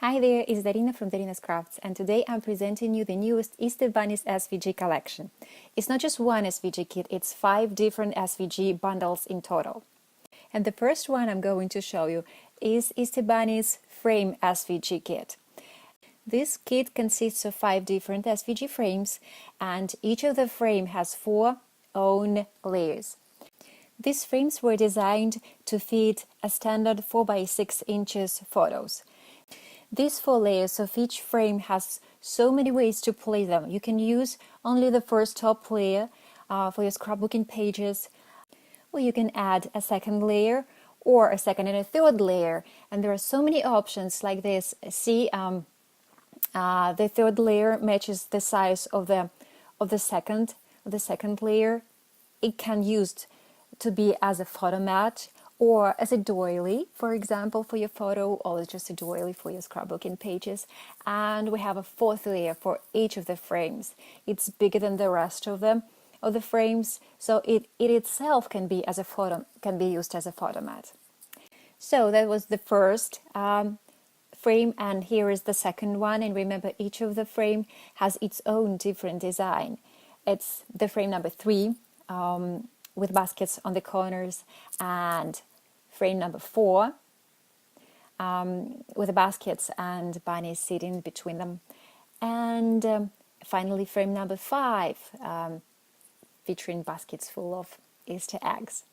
Hi there, it's Darina from Darina's Crafts, and today I'm presenting you the newest Easter Bunnies SVG collection. It's not just one SVG kit, it's 5 different SVG bundles in total. And the first one I'm going to show you is Easter Bunnies Frame SVG kit. This kit consists of 5 different SVG frames, and each of the frame has 4 own layers. These frames were designed to fit a standard 4 by 6 inches photos. These 4 layers of each frame has so many ways to place them. You can use only the first top layer for your scrapbooking pages, or you can add a second layer or a second and a third layer. And there are so many options like this. See, the third layer matches the size of the second layer. It can be used to be as a photo mat or as a doily, for example, for your photo, or just a doily for your scrapbooking pages. And we have a 4th layer for each of the frames. It's bigger than the rest of the frames, so it itself can be used as a photo mat. So that was the first frame, and here is the second one. And remember, each of the frame has its own different design. It's the frame number 3. With baskets on the corners, and frame number 4 with the baskets and bunnies sitting between them, and finally frame number 5 featuring baskets full of Easter eggs.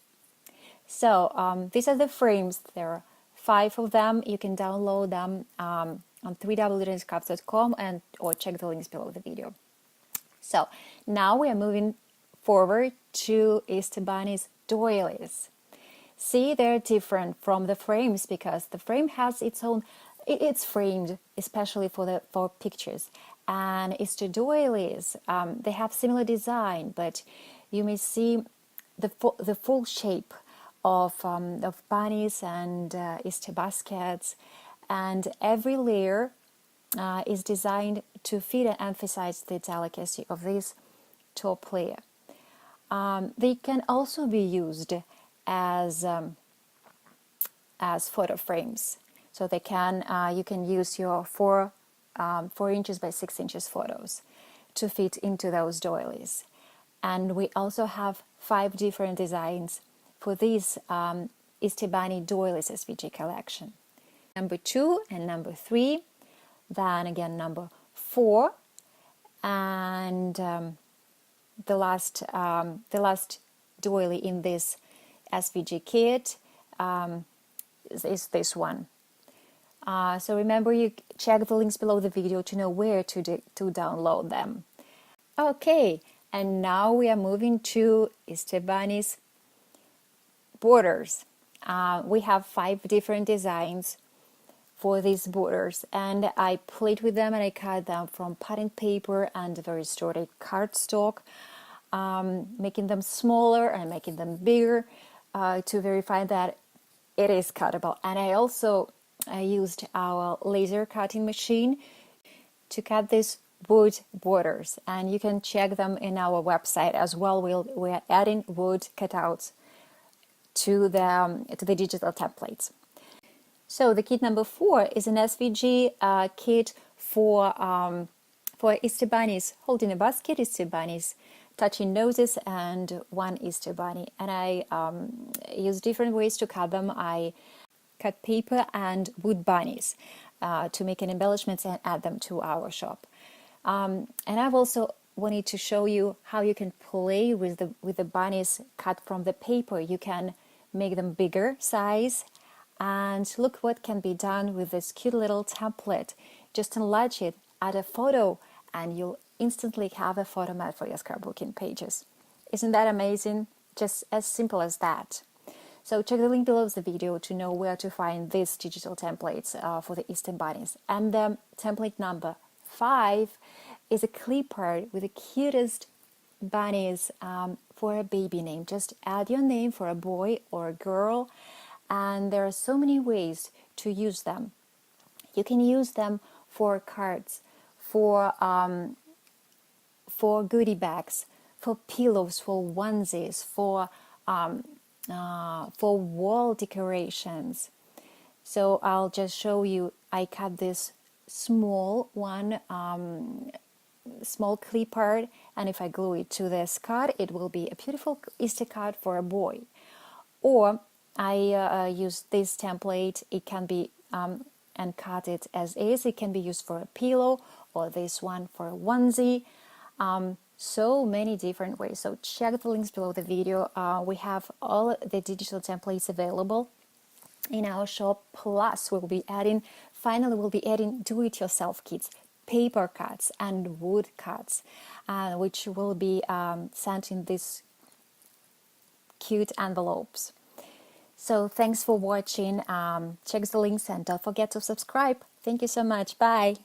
So these are the frames. There are 5 of them. You can download them on www.darina'scrafts.com or check the links below the video. So now we are moving forward to Easter Bunnies doilies. See, they're different from the frames because the frame has its own. It's framed especially for pictures, and Easter doilies. They have similar design, but you may see the full shape of bunnies and Easter baskets, and every layer is designed to fit and emphasize the delicacy of this top layer. They can also be used as photo frames. So they can you can use your 4 inches by 6 inches photos to fit into those doilies. And we also have 5 different designs for this Easter Bunny Doilies SVG collection. Number 2 and number 3, then again number 4, and the last doily in this SVG kit is this one. So remember, you check the links below the video to know where to download them. Okay, and now we are moving to Easter Bunnies borders. We have 5 different designs for these borders, and I played with them and I cut them from pattern paper and very sturdy cardstock, making them smaller and making them bigger to verify that it is cuttable. And I used our laser cutting machine to cut these wood borders, and you can check them in our website as well. We're adding wood cutouts to the digital templates. So the kit number 4 is an SVG kit for Easter bunnies holding a basket, Easter bunnies touching noses, and 1 Easter bunny. And I use different ways to cut them. I cut paper and wood bunnies to make an embellishments and add them to our shop. And I've also wanted to show you how you can play with the bunnies cut from the paper. You can make them bigger size. And look what can be done with this cute little template. Just enlarge it, add a photo, and you'll instantly have a photo mat for your scrapbooking pages. Isn't that amazing? Just as simple as that. So check the link below the video to know where to find these digital templates for the Easter bunnies. And the template number 5 is a clip art with the cutest bunnies for a baby name. Just add your name for a boy or a girl. And there are so many ways to use them. You can use them for cards, for goodie bags, for pillows, for onesies, for wall decorations. So I'll just show you. I cut this small one, small clip art, and if I glue it to this card, it will be a beautiful Easter card for a boy. Or I use this template. It can be and cut it as is. It can be used for a pillow, or this one for a onesie. So many different ways. So check the links below the video. We have all the digital templates available in our shop. Plus finally we'll be adding do-it-yourself kits, paper cuts and wood cuts, which will be sent in these cute envelopes. So thanks for watching. Check the links and don't forget to subscribe. Thank you so much. Bye.